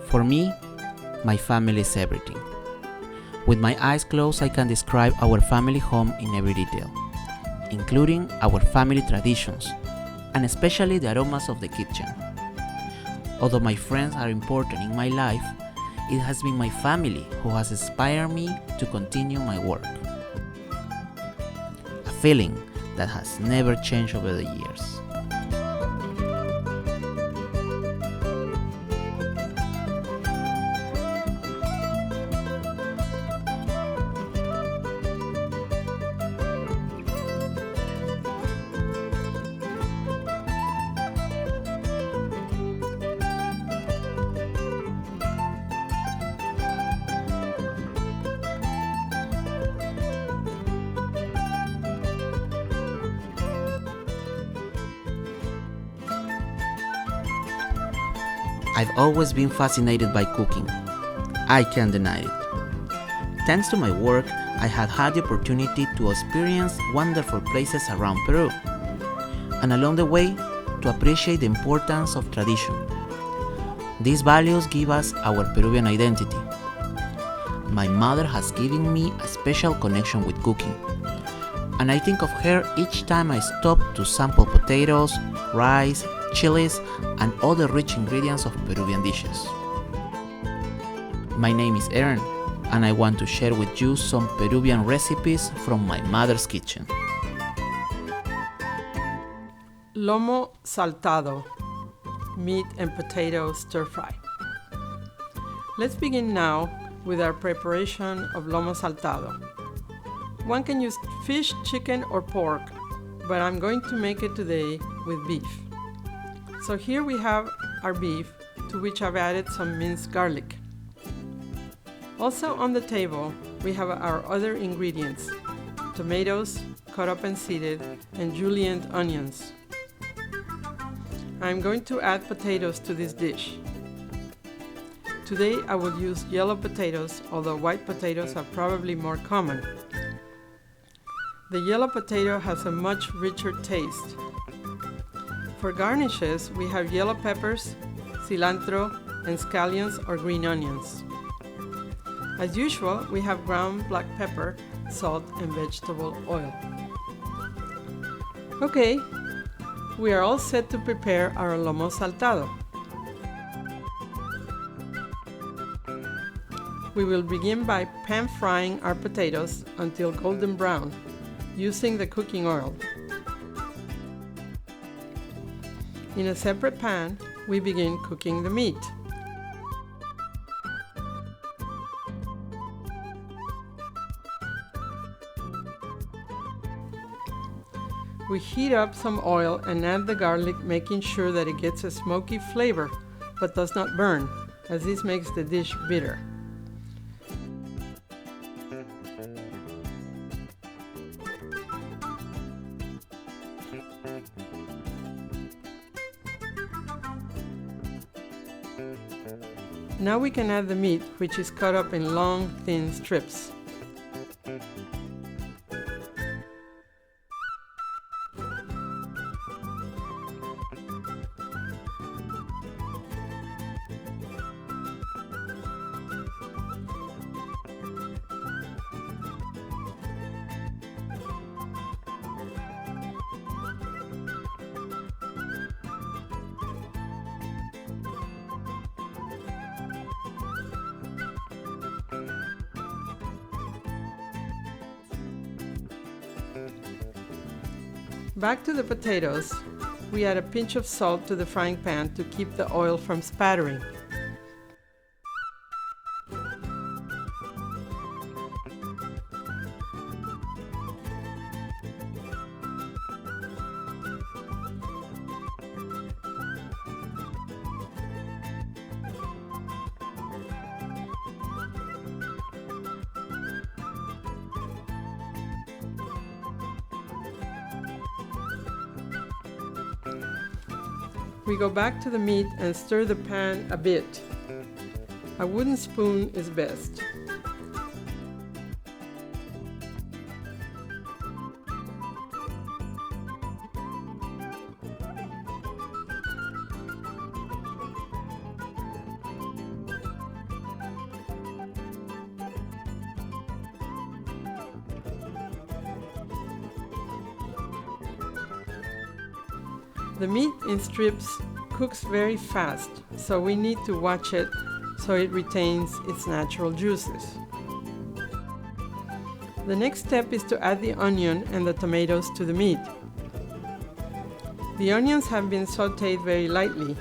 For me, my family is everything. With my eyes closed, I can describe our family home in every detail, including our family traditions, and especially the aromas of the kitchen. Although my friends are important in my life, it has been my family who has inspired me to continue my work. A feeling that has never changed over the years. I've always been fascinated by cooking. I can't deny it. Thanks to my work, I had the opportunity to experience wonderful places around Peru, and along the way, to appreciate the importance of tradition. These values give us our Peruvian identity. My mother has given me a special connection with cooking, and I think of her each time I stop to sample potatoes, rice, chilies, and other rich ingredients of Peruvian dishes. My name is Aaron, and I want to share with you some Peruvian recipes from my mother's kitchen. Lomo saltado, meat and potato stir fry. Let's begin now with our preparation of lomo saltado. One can use fish, chicken, or pork, but I'm going to make it today with beef. So here we have our beef, to which I've added some minced garlic. Also on the table, we have our other ingredients: tomatoes, cut up and seeded, and julienne onions. I'm going to add potatoes to this dish. Today I will use yellow potatoes, although white potatoes are probably more common. The yellow potato has a much richer taste. For garnishes, we have yellow peppers, cilantro, and scallions or green onions. As usual, we have ground black pepper, salt, and vegetable oil. Okay, we are all set to prepare our lomo saltado. We will begin by pan frying our potatoes until golden brown, using the cooking oil. In a separate pan, we begin cooking the meat. We heat up some oil and add the garlic, making sure that it gets a smoky flavor but does not burn, as this makes the dish bitter. Now we can add the meat, which is cut up in long, thin strips. Back to the potatoes, we add a pinch of salt to the frying pan to keep the oil from spattering. We go back to the meat and stir the pan a bit. A wooden spoon is best. The meat in strips cooks very fast, so we need to watch it so it retains its natural juices. The next step is to add the onion and the tomatoes to the meat. The onions have been sautéed very lightly,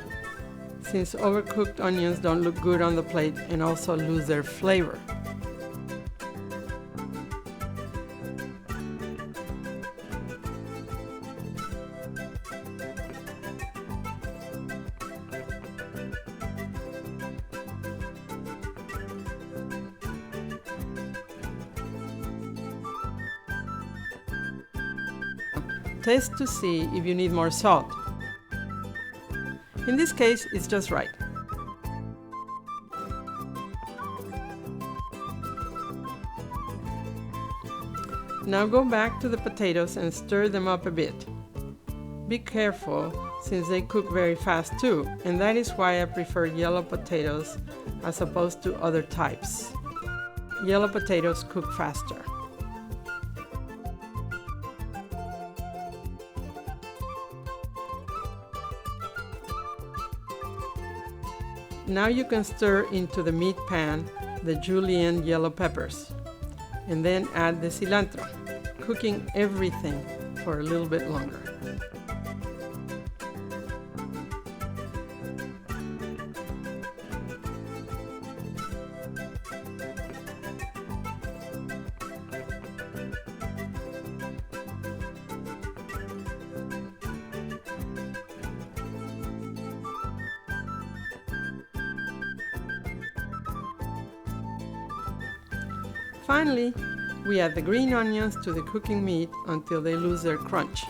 since overcooked onions don't look good on the plate and also lose their flavor. Taste to see if you need more salt. In this case, it's just right. Now go back to the potatoes and stir them up a bit. Be careful, since they cook very fast too, and that is why I prefer yellow potatoes as opposed to other types. Yellow potatoes cook faster. Now you can stir into the meat pan the julienne yellow peppers, and then add the cilantro, cooking everything for a little bit longer. Finally, we add the green onions to the cooking meat until they lose their crunch.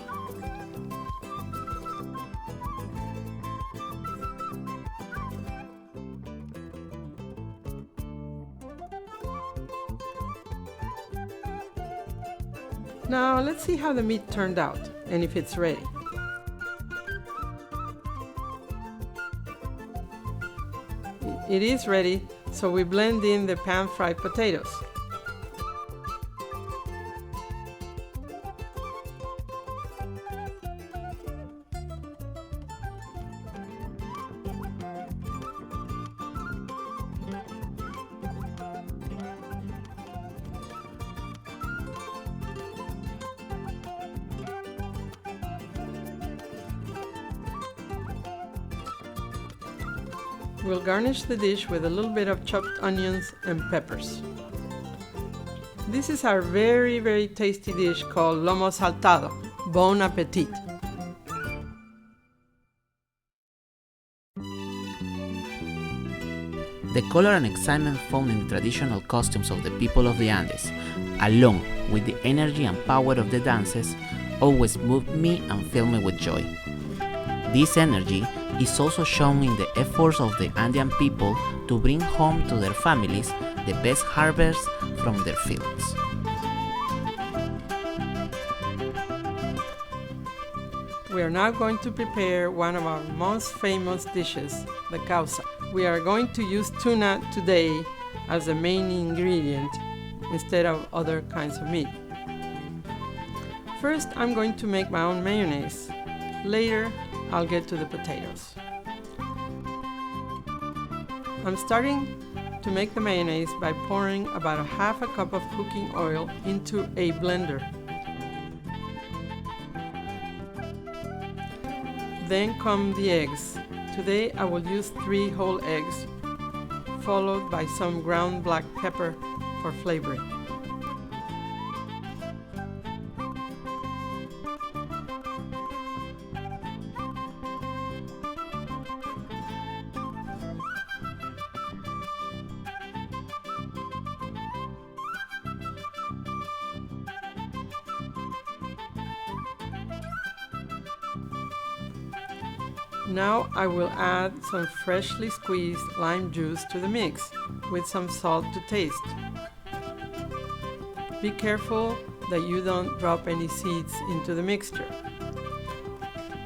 Now let's see how the meat turned out and if it's ready. It is ready, so we blend in the pan-fried potatoes. We'll garnish the dish with a little bit of chopped onions and peppers. This is our very tasty dish called Lomo saltado. Bon appetit! The color and excitement found in the traditional costumes of the people of the Andes, along with the energy and power of the dances, always moved me and filled me with joy. This energy is also shown in the efforts of the Andean people to bring home to their families the best harvest from their fields. We are now going to prepare one of our most famous dishes, the causa. We are going to use tuna today as the main ingredient instead of other kinds of meat. First, I'm going to make my own mayonnaise. Later, I'll get to the potatoes. I'm starting to make the mayonnaise by pouring about a half a cup of cooking oil into a blender. Then come the eggs. Today I will use 3 whole eggs, followed by some ground black pepper for flavoring. Now I will add some freshly squeezed lime juice to the mix with some salt to taste. Be careful that you don't drop any seeds into the mixture.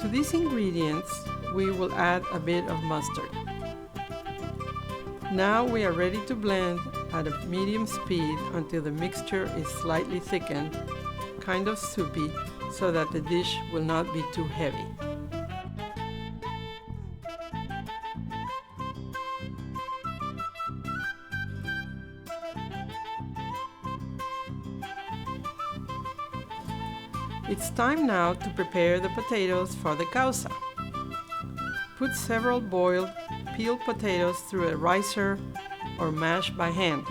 To these ingredients, we will add a bit of mustard. Now we are ready to blend at a medium speed until the mixture is slightly thickened, kind of soupy, so that the dish will not be too heavy. It's time now to prepare the potatoes for the causa. Put several boiled, peeled potatoes through a ricer or mash by hand.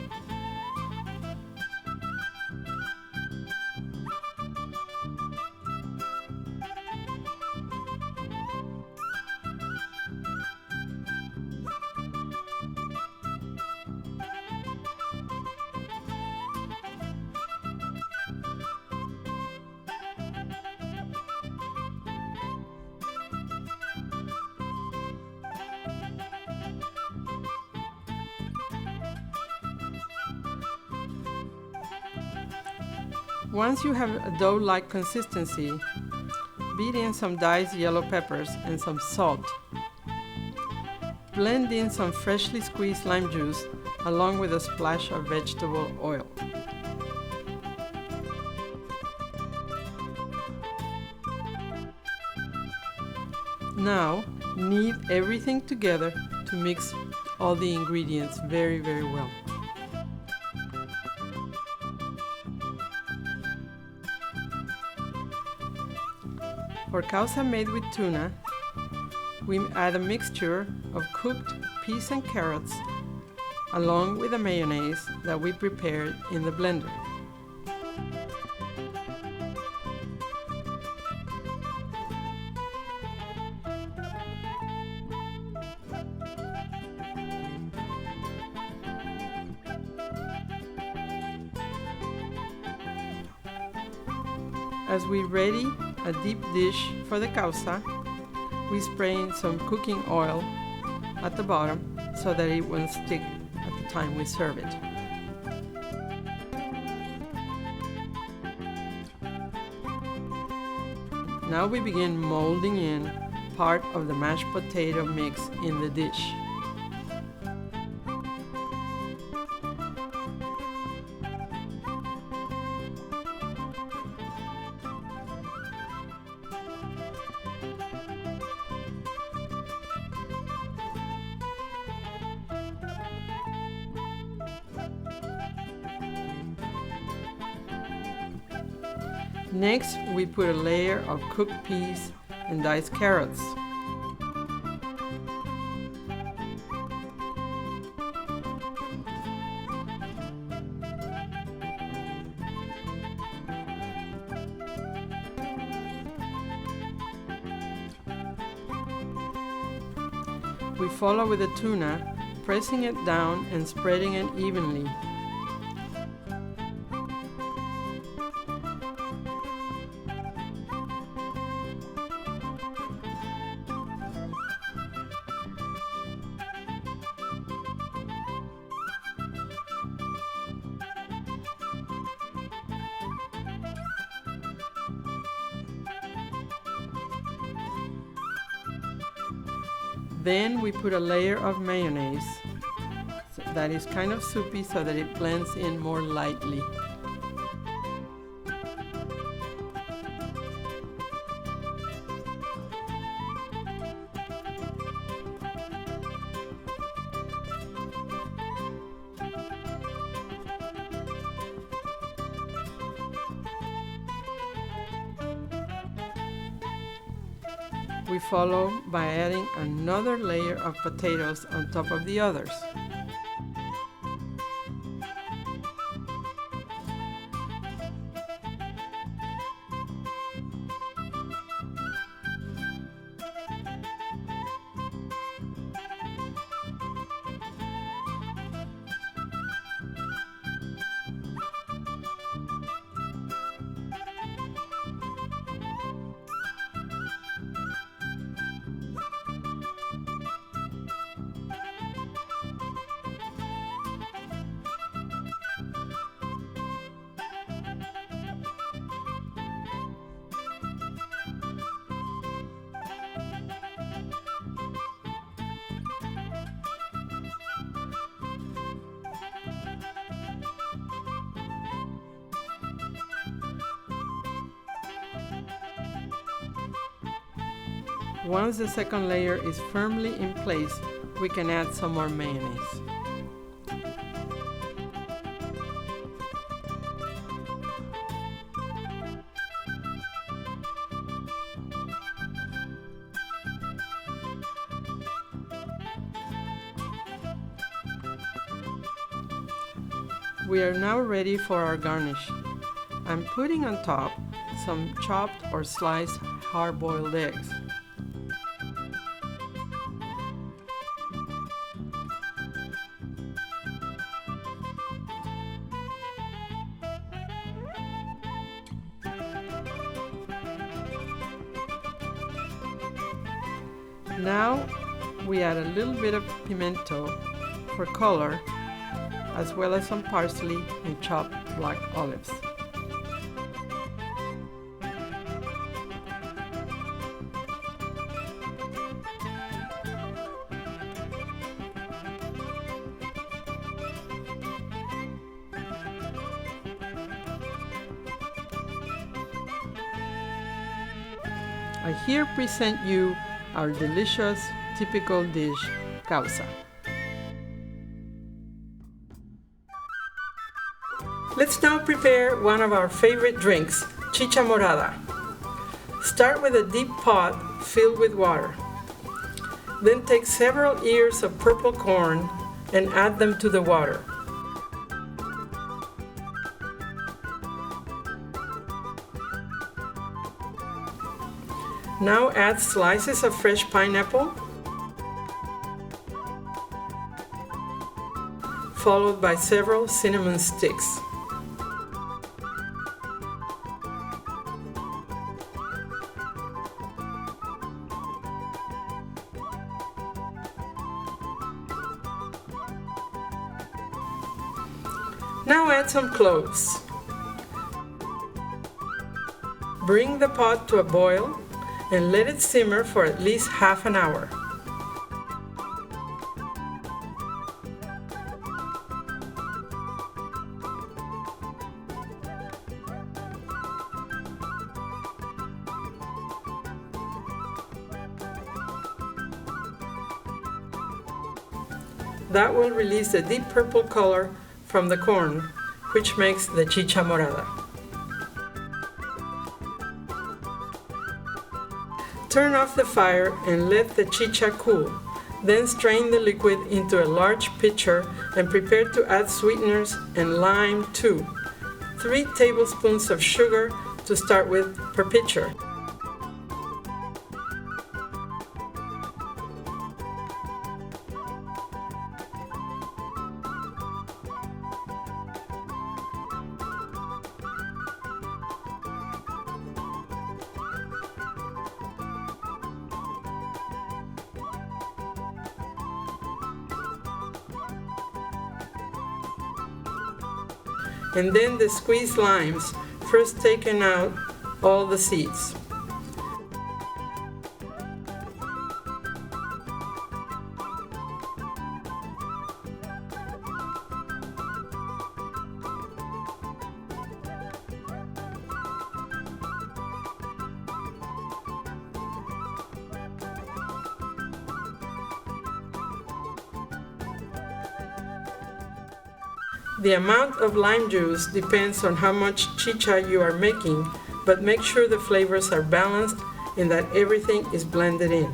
Once you have a dough-like consistency, beat in some diced yellow peppers and some salt. Blend in some freshly squeezed lime juice along with a splash of vegetable oil. Now, knead everything together to mix all the ingredients very well. For causa made with tuna, we add a mixture of cooked peas and carrots along with the mayonnaise that we prepared in the blender. As we ready a deep dish for the causa, we spray in some cooking oil at the bottom so that it won't stick at the time we serve it. Now we begin molding in part of the mashed potato mix in the dish. Next, we put a layer of cooked peas and diced carrots. We follow with the tuna, pressing it down and spreading it evenly. Then we put a layer of mayonnaise that is kind of soupy so that it blends in more lightly. We follow by adding another layer of potatoes on top of the others. Once the second layer is firmly in place, we can add some more mayonnaise. We are now ready for our garnish. I'm putting on top some chopped or sliced hard-boiled eggs. Now we add a little bit of pimento for color, as well as some parsley and chopped black olives. I here present you our delicious, typical dish, Causa. Let's now prepare one of our favorite drinks, chicha morada. Start with a deep pot filled with water. Then take several ears of purple corn and add them to the water. Now add slices of fresh pineapple, followed by several cinnamon sticks. Now add some cloves. Bring the pot to a boil and let it simmer for at least half an hour. That will release the deep purple color from the corn, which makes the chicha morada. Turn off the fire and let the chicha cool. Then strain the liquid into a large pitcher and prepare to add sweeteners and lime too. 3 tablespoons of sugar to start with per pitcher. And then the squeezed limes, first taking out all the seeds. The amount of lime juice depends on how much chicha you are making, but make sure the flavors are balanced and that everything is blended in.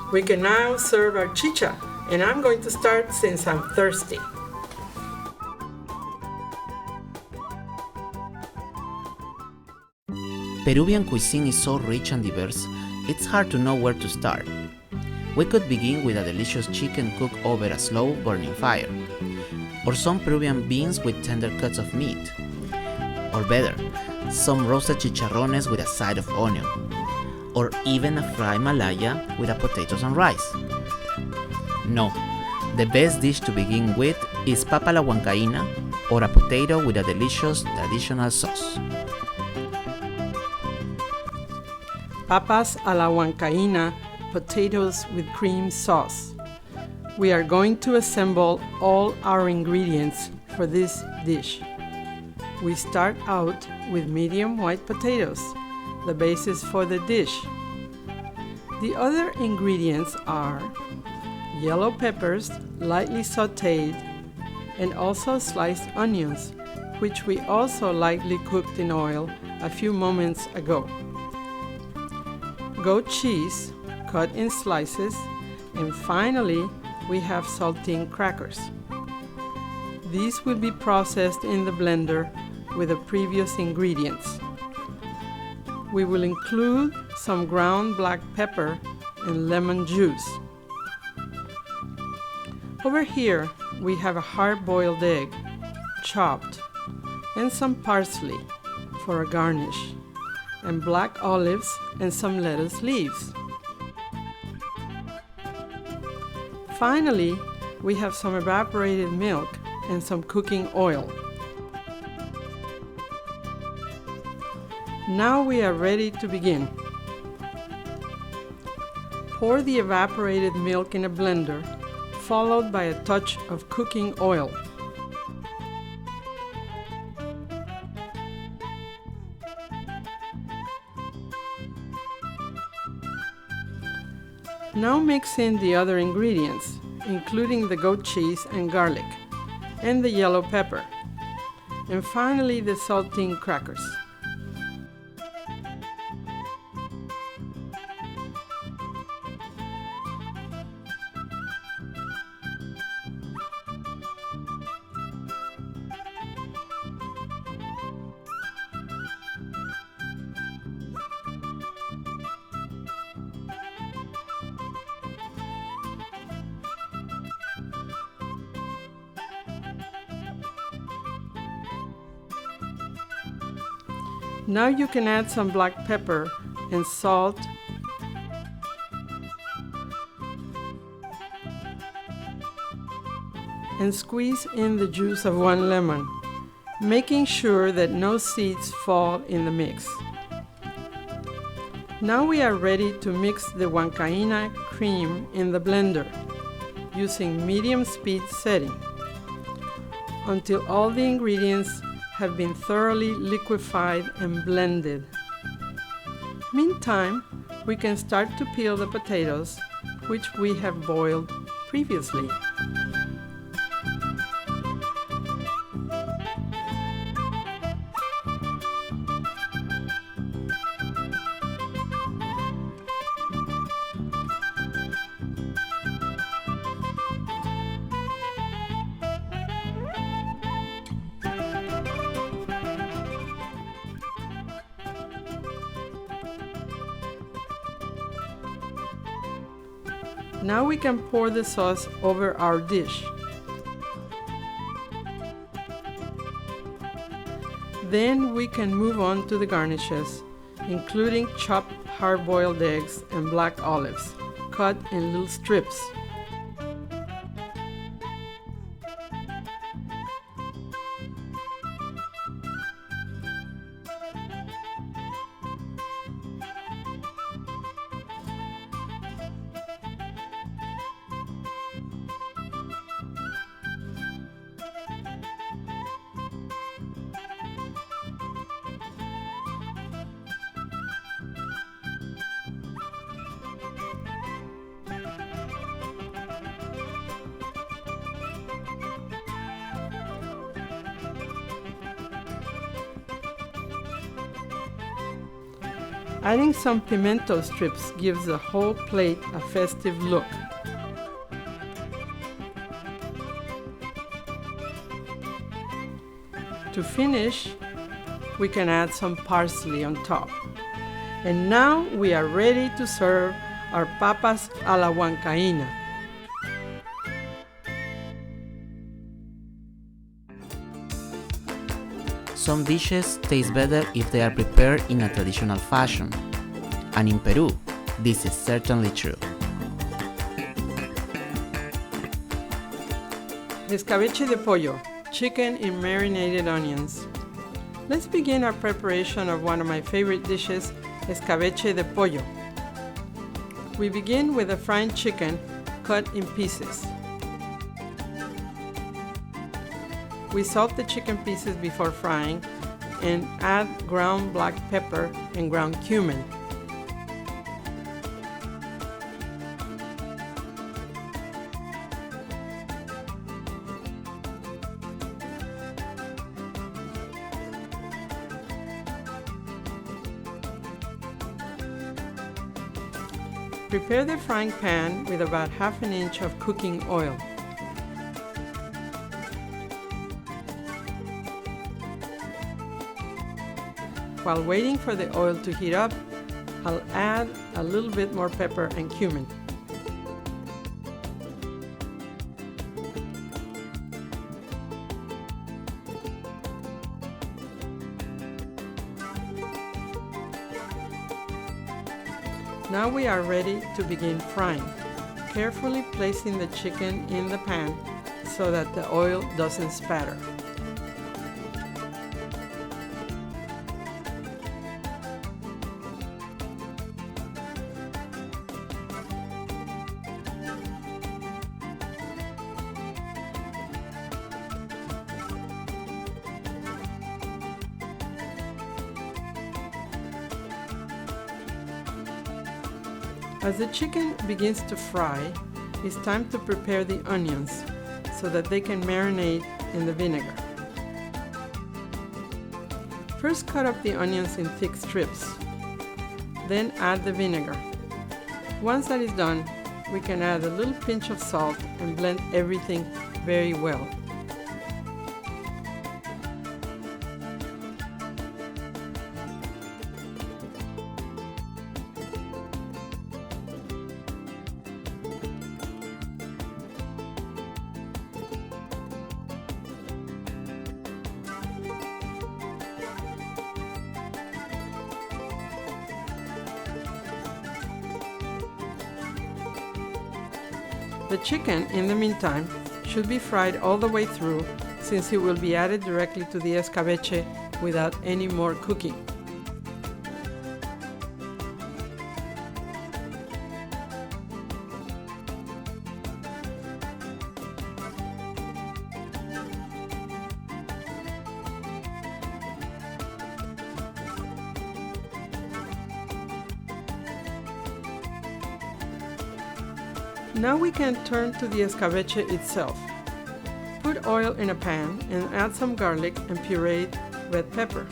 We can now serve our chicha, and I'm going to start since I'm thirsty. Peruvian cuisine is so rich and diverse, it's hard to know where to start. We could begin with a delicious chicken cooked over a slow burning fire, or some Peruvian beans with tender cuts of meat, or better, some roasted chicharrones with a side of onion, or even a fried malaya with a potatoes and rice. No, the best dish to begin with is papa a la Huancaina, or a potato with a delicious traditional sauce. Papas a la Huancaina, potatoes with cream sauce. We are going to assemble all our ingredients for this dish. We start out with medium white potatoes, the basis for the dish. The other ingredients are yellow peppers, lightly sauteed, and also sliced onions, which we also lightly cooked in oil a few moments ago. Goat cheese, cut in slices, and finally, we have saltine crackers. These will be processed in the blender with the previous ingredients. We will include some ground black pepper and lemon juice. Over here, we have a hard-boiled egg, chopped, and some parsley for a garnish, and black olives and some lettuce leaves. Finally, we have some evaporated milk and some cooking oil. Now we are ready to begin. Pour the evaporated milk in a blender, followed by a touch of cooking oil. Now mix in the other ingredients, including the goat cheese and garlic, and the yellow pepper, and finally the saltine crackers. Now you can add some black pepper and salt and squeeze in the juice of 1 lemon, making sure that no seeds fall in the mix. Now we are ready to mix the Huancaina cream in the blender using medium speed setting until all the ingredients have been thoroughly liquefied and blended. Meantime, we can start to peel the potatoes, which we have boiled previously. Now we can pour the sauce over our dish. Then we can move on to the garnishes, including chopped hard-boiled eggs and black olives, cut in little strips. Adding some pimento strips gives the whole plate a festive look. To finish, we can add some parsley on top. And now we are ready to serve our papas a la Huancaina. Some dishes taste better if they are prepared in a traditional fashion, and in Peru, this is certainly true. Escabeche de pollo, chicken in marinated onions. Let's begin our preparation of one of my favorite dishes, escabeche de pollo. We begin with a fried chicken cut in pieces. We salt the chicken pieces before frying and add ground black pepper and ground cumin. Prepare the frying pan with about half an inch of cooking oil. While waiting for the oil to heat up, I'll add a little bit more pepper and cumin. Now we are ready to begin frying, carefully placing the chicken in the pan so that the oil doesn't spatter. As the chicken begins to fry, it's time to prepare the onions so that they can marinate in the vinegar. First, cut up the onions in thick strips. Then add the vinegar. Once that is done, we can add a little pinch of salt and blend everything very well. The chicken, in the meantime, should be fried all the way through since it will be added directly to the escabeche without any more cooking. Now we can turn to the escabeche itself. Put oil in a pan and add some garlic and pureed red pepper.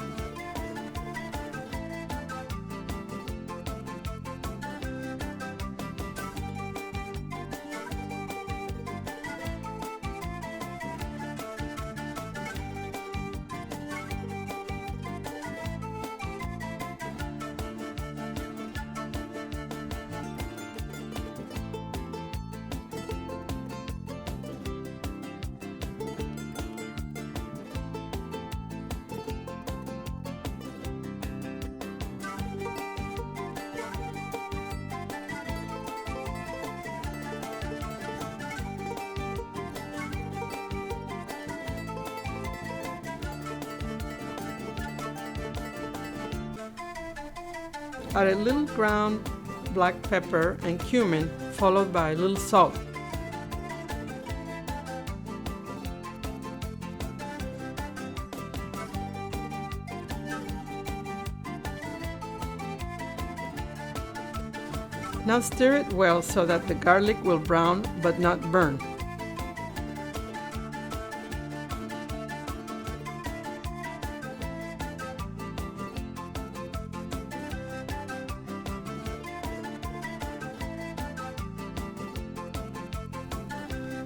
Add a little ground black pepper and cumin, followed by a little salt. Now stir it well so that the garlic will brown but not burn.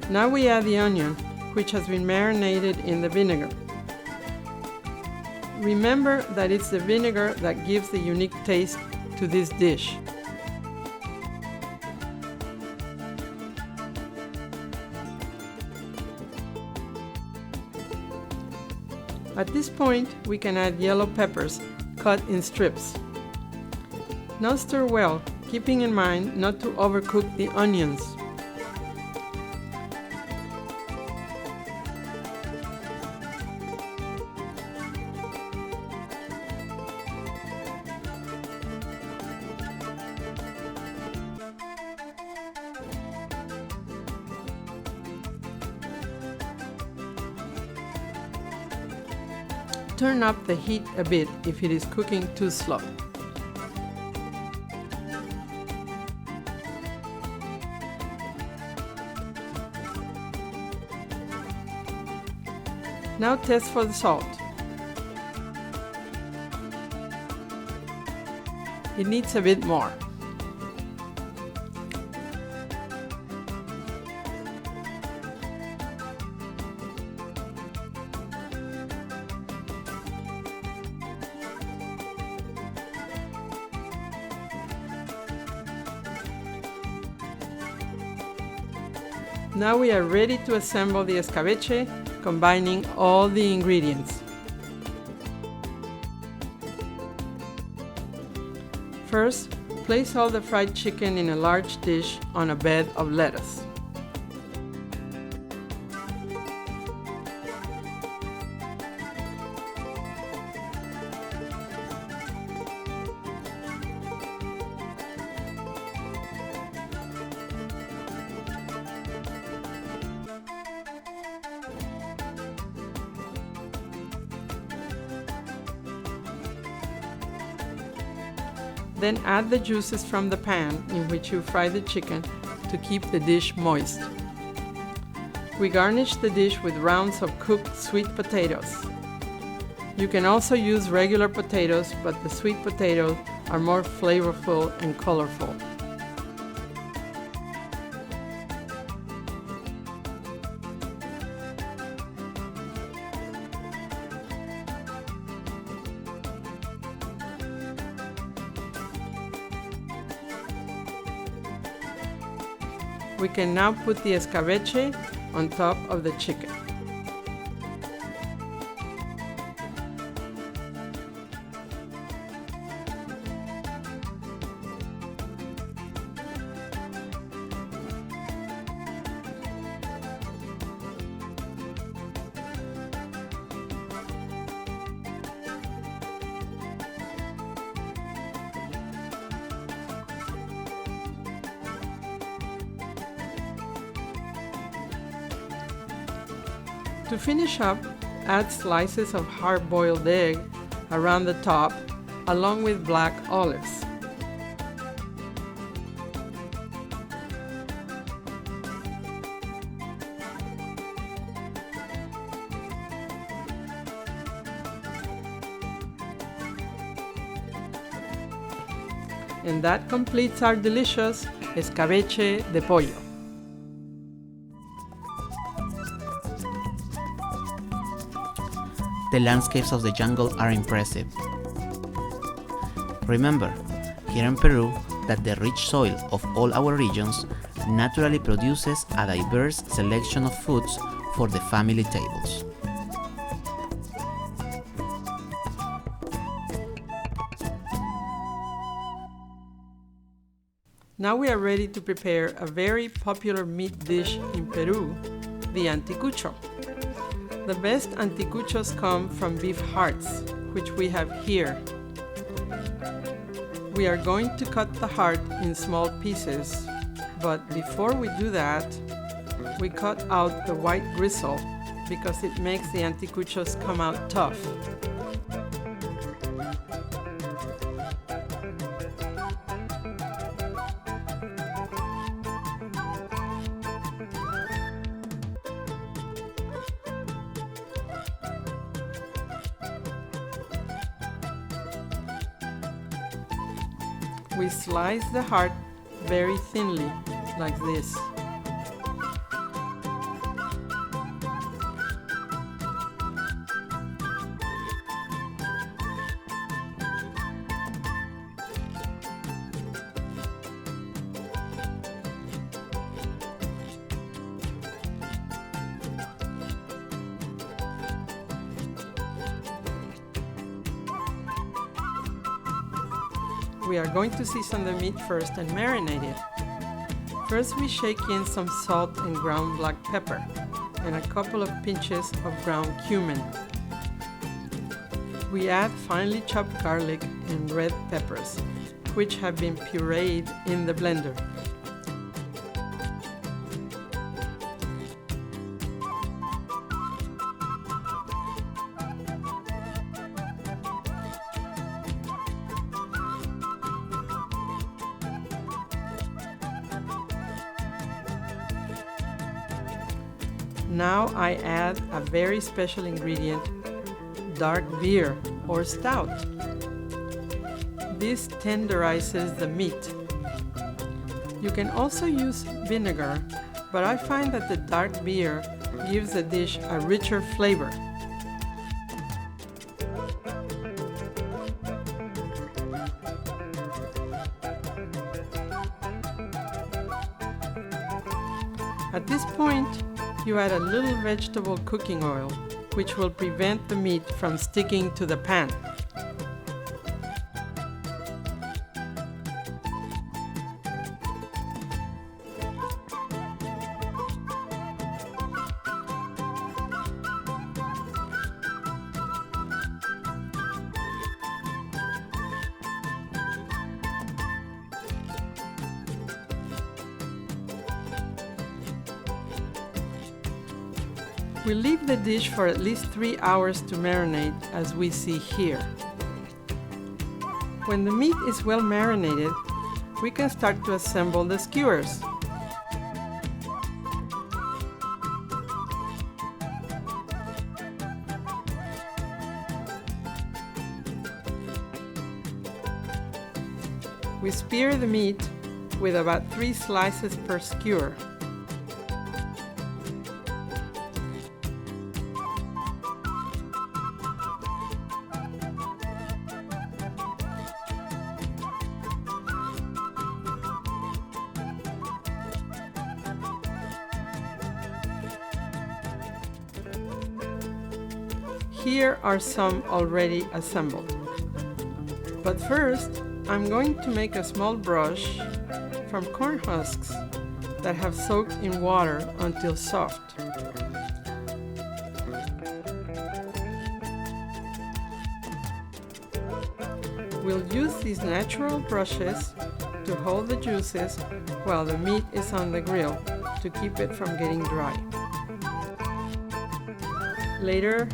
Now we add the onion, which has been marinated in the vinegar. Remember that it's the vinegar that gives the unique taste to this dish. At this point, we can add yellow peppers cut in strips. Now stir well, keeping in mind not to overcook the onions. Turn up the heat a bit if it is cooking too slow. Now test for the salt. It needs a bit more. Now we are ready to assemble the escabeche, combining all the ingredients. First, place all the fried chicken in a large dish on a bed of lettuce. Then add the juices from the pan in which you fry the chicken to keep the dish moist. We garnish the dish with rounds of cooked sweet potatoes. You can also use regular potatoes, but the sweet potatoes are more flavorful and colorful. We can now put the escabeche on top of the chicken. To finish up, add slices of hard-boiled egg around the top, along with black olives. And that completes our delicious escabeche de pollo. The landscapes of the jungle are impressive. Remember, here in Peru, that the rich soil of all our regions naturally produces a diverse selection of foods for the family tables. Now we are ready to prepare a very popular meat dish in Peru, the anticucho. The best anticuchos come from beef hearts, which we have here. We are going to cut the heart in small pieces, but before we do that, we cut out the white gristle because it makes the anticuchos come out tough. We slice the heart very thinly, like this. We are going to season the meat first and marinate it. First, we shake in some salt and ground black pepper and a couple of pinches of ground cumin. We add finely chopped garlic and red peppers, which have been pureed in the blender. Now I add a very special ingredient, dark beer or stout. This tenderizes the meat. You can also use vinegar, but I find that the dark beer gives the dish a richer flavor. At this point, you add a little vegetable cooking oil, which will prevent the meat from sticking to the pan. We leave the dish for at least 3 hours to marinate, as we see here. When the meat is well marinated, we can start to assemble the skewers. We spear the meat with about 3 slices per skewer. Here are some already assembled. But first, I'm going to make a small brush from corn husks that have soaked in water until soft. We'll use these natural brushes to hold the juices while the meat is on the grill to keep it from getting dry. Later,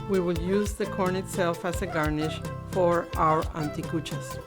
we will use the corn itself as a garnish for our anticuchos.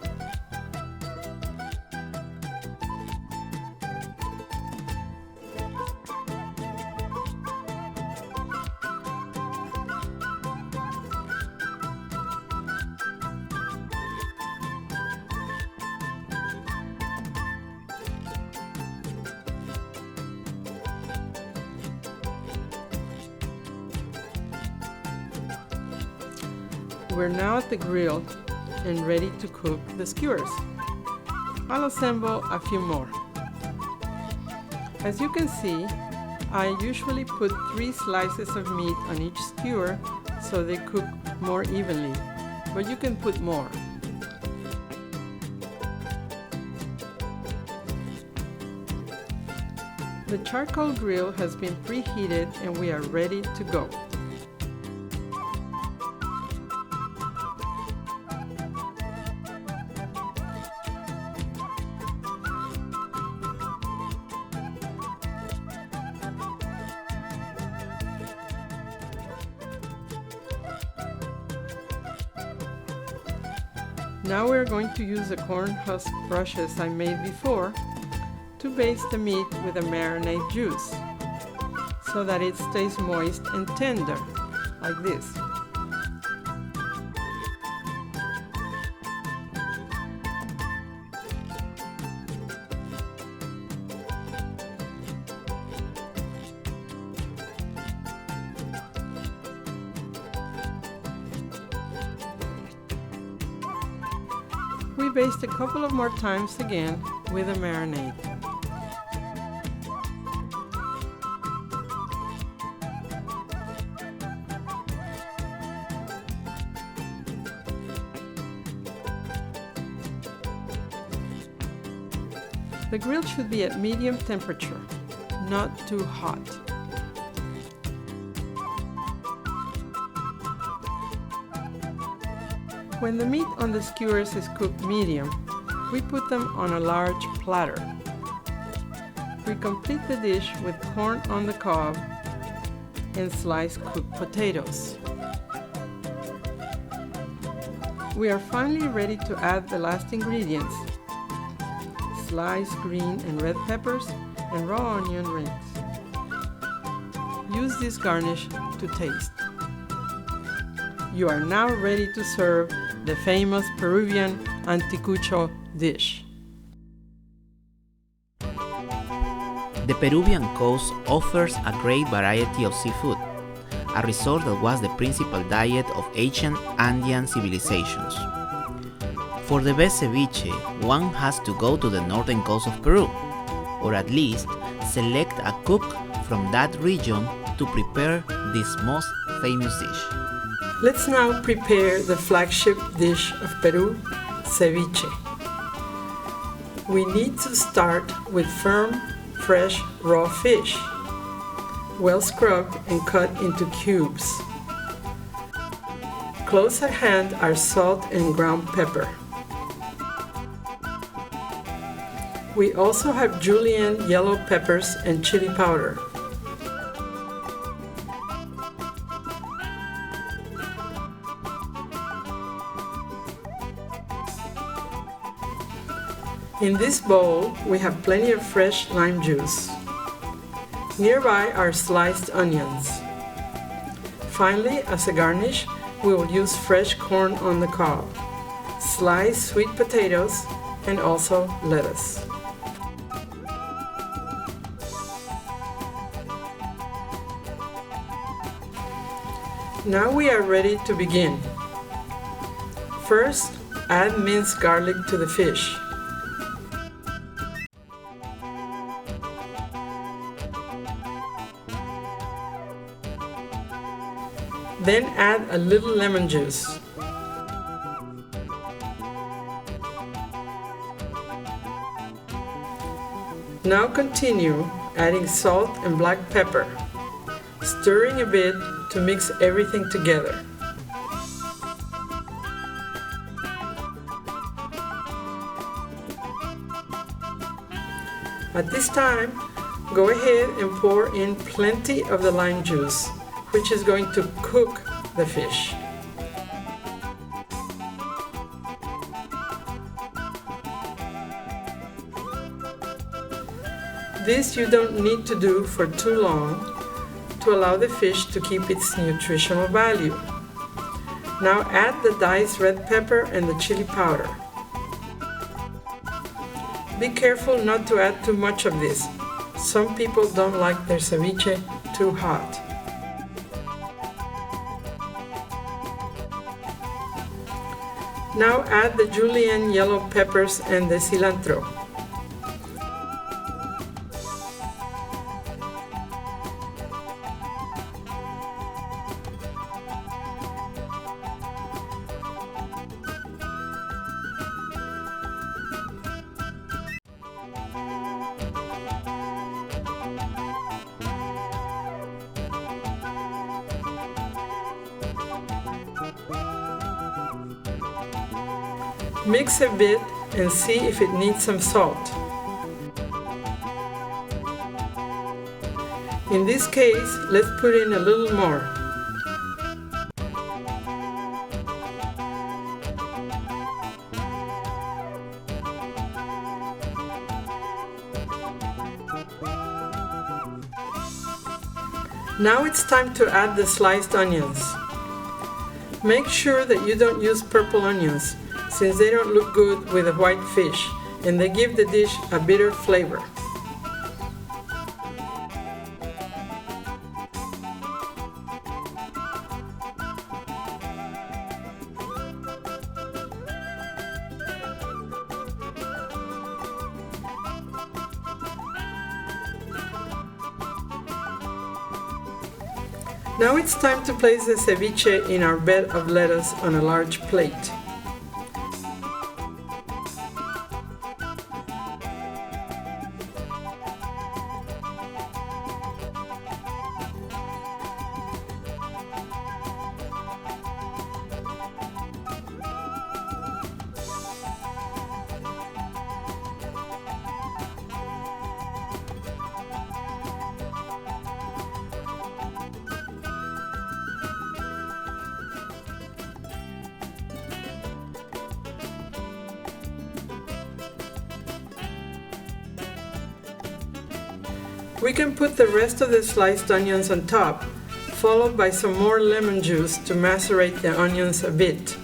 We're now at the grill and ready to cook the skewers. I'll assemble a few more. As you can see, I usually put 3 slices of meat on each skewer so they cook more evenly, but you can put more. The charcoal grill has been preheated and we are ready to go. Now we're going to use the corn husk brushes I made before to baste the meat with the marinade juice so that it stays moist and tender, like this. We baste a couple of more times again with a marinade. The grill should be at medium temperature, not too hot. When the meat on the skewers is cooked medium, we put them on a large platter. We complete the dish with corn on the cob and sliced cooked potatoes. We are finally ready to add the last ingredients: sliced green and red peppers and raw onion rings. Use this garnish to taste. You are now ready to serve the famous Peruvian anticucho dish. The Peruvian coast offers a great variety of seafood, a resort that was the principal diet of ancient Andean civilizations. For the best ceviche, one has to go to the northern coast of Peru, or at least select a cook from that region to prepare this most famous dish. Let's now prepare the flagship dish of Peru, ceviche. We need to start with firm, fresh, raw fish, well scrubbed and cut into cubes. Close at hand are salt and ground pepper. We also have julienne yellow peppers and chili powder. In this bowl, we have plenty of fresh lime juice. Nearby are sliced onions. Finally, as a garnish, we will use fresh corn on the cob, sliced sweet potatoes, and also lettuce. Now we are ready to begin. First, add minced garlic to the fish. Then add a little lemon juice. Now continue adding salt and black pepper, stirring a bit to mix everything together. At this time, go ahead and pour in plenty of the lime juice, which is going to cook the fish. This you don't need to do for too long to allow the fish to keep its nutritional value. Now add the diced red pepper and the chili powder. Be careful not to add too much of this. Some people don't like their ceviche too hot. Now add the julienne yellow peppers and the cilantro. Mix a bit and see if it needs some salt. In this case, let's put in a little more. Now it's time to add the sliced onions. Make sure that you don't use purple onions, since they don't look good with a white fish, and they give the dish a bitter flavor. Now it's time to place the ceviche in our bed of lettuce on a large plate. We can put the rest of the sliced onions on top, followed by some more lemon juice to macerate the onions a bit.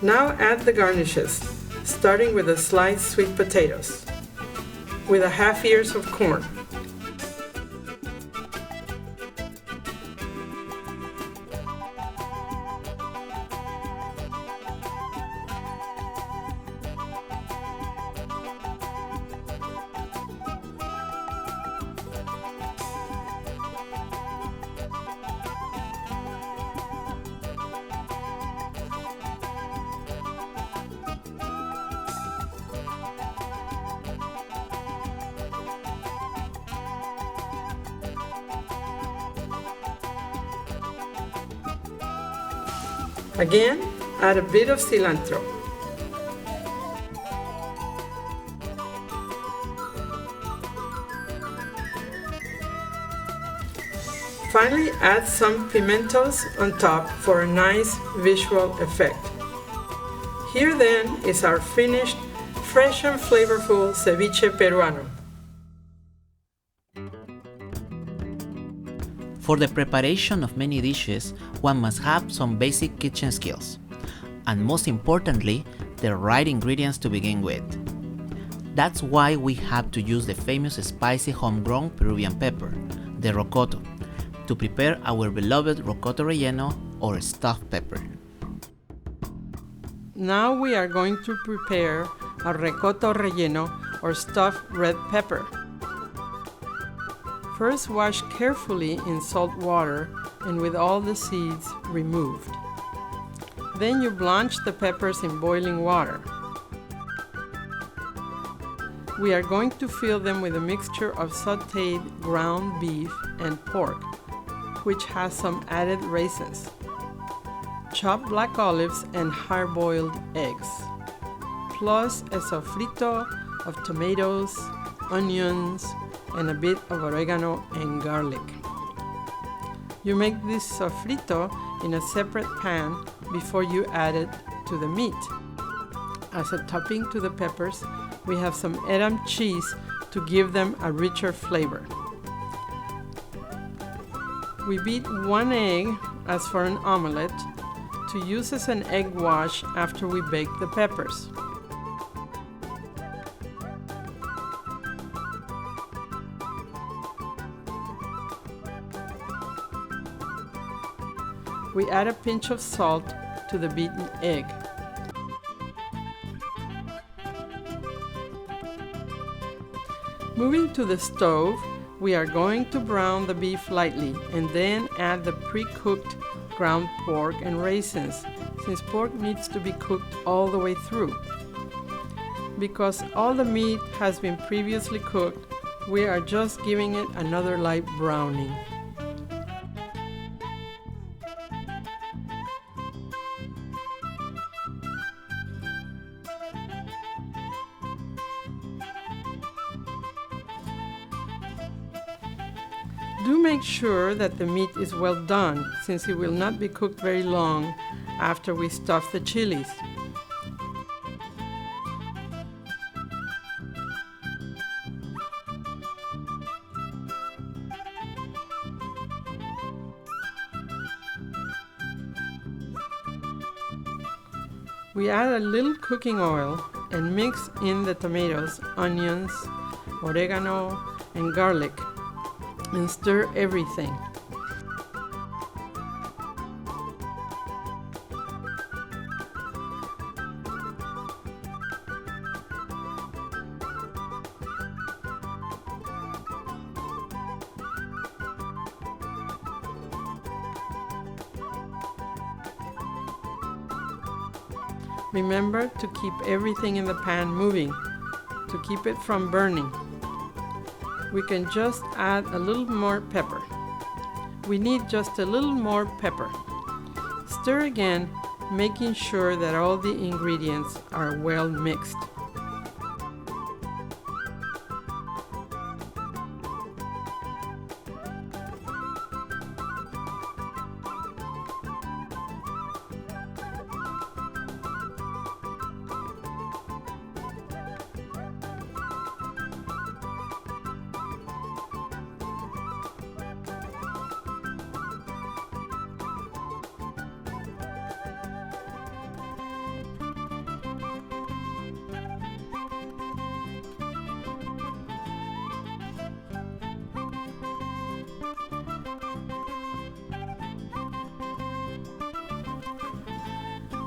Now add the garnishes, starting with the sliced sweet potatoes, with a half ears of corn. Again, add a bit of cilantro. Finally, add some pimentos on top for a nice visual effect. Here then is our finished, fresh and flavorful ceviche peruano. For the preparation of many dishes, one must have some basic kitchen skills, and most importantly, the right ingredients to begin with. That's why we have to use the famous spicy homegrown Peruvian pepper, the rocoto, to prepare our beloved rocoto relleno or stuffed pepper. Now we are going to prepare a rocoto relleno or stuffed red pepper. First, wash carefully in salt water and with all the seeds removed. Then you blanch the peppers in boiling water. We are going to fill them with a mixture of sautéed ground beef and pork, which has some added raisins, chopped black olives and hard-boiled eggs, plus a sofrito of tomatoes, onions, and a bit of oregano and garlic. You make this sofrito in a separate pan before you add it to the meat. As a topping to the peppers, we have some Edam cheese to give them a richer flavor. We beat 1 egg as for an omelette to use as an egg wash after we bake the peppers. We add a pinch of salt to the beaten egg. Moving to the stove, we are going to brown the beef lightly and then add the pre-cooked ground pork and raisins, since pork needs to be cooked all the way through. Because all the meat has been previously cooked, we are just giving it another light browning. Do make sure that the meat is well done, since it will not be cooked very long after we stuff the chilies. We add a little cooking oil and mix in the tomatoes, onions, oregano, and garlic, and stir everything. Remember to keep everything in the pan moving to keep it from burning. We can just add a little more pepper. We need just a little more pepper. Stir again, making sure that all the ingredients are well mixed.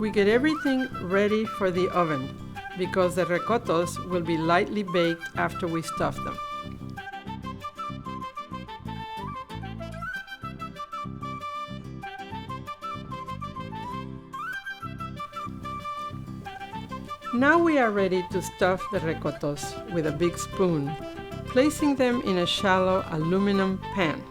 We get everything ready for the oven because the rocotos will be lightly baked after we stuff them. Now we are ready to stuff the rocotos with a big spoon, placing them in a shallow aluminum pan.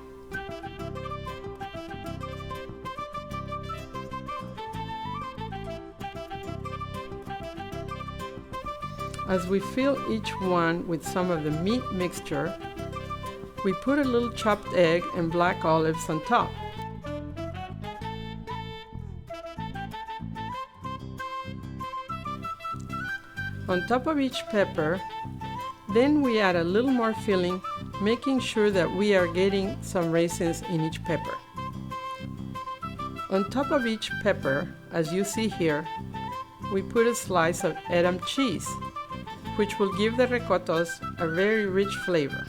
As we fill each one with some of the meat mixture, we put a little chopped egg and black olives on top. On top of each pepper, then we add a little more filling, making sure that we are getting some raisins in each pepper. On top of each pepper, as you see here, we put a slice of Edam cheese, which will give the rocotos a very rich flavor.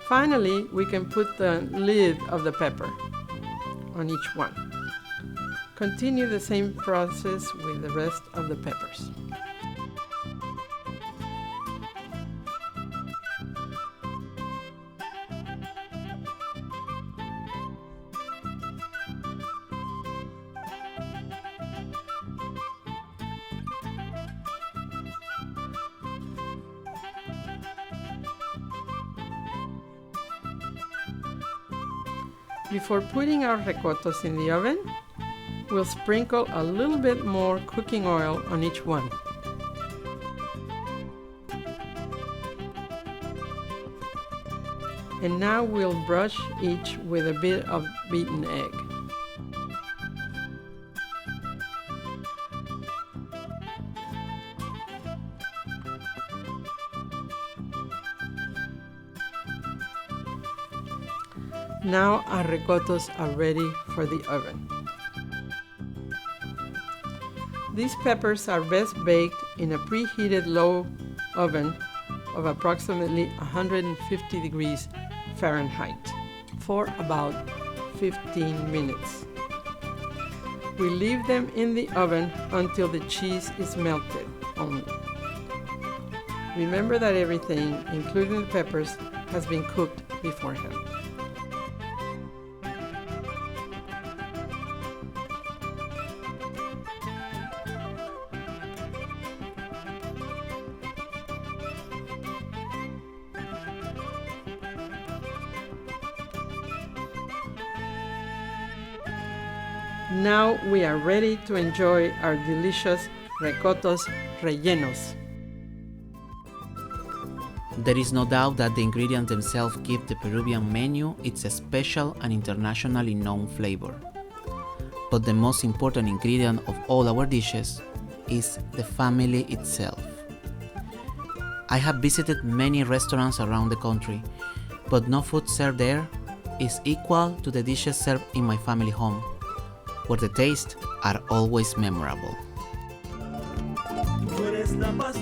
Finally, we can put the lid of the pepper on each one. Continue the same process with the rest of the peppers. Before putting our rocotos in the oven, we'll sprinkle a little bit more cooking oil on each one. And now we'll brush each with a bit of beaten egg. Now our rocotos are ready for the oven. These peppers are best baked in a preheated low oven of approximately 150 degrees Fahrenheit for about 15 minutes. We leave them in the oven until the cheese is melted only. Remember that everything, including the peppers, has been cooked beforehand. Now we are ready to enjoy our delicious rocotos rellenos. There is no doubt that the ingredients themselves give the Peruvian menu its special and internationally known flavor. But the most important ingredient of all our dishes is the family itself. I have visited many restaurants around the country, but no food served there is equal to the dishes served in my family home, where the tastes are always memorable. Tú eres la paz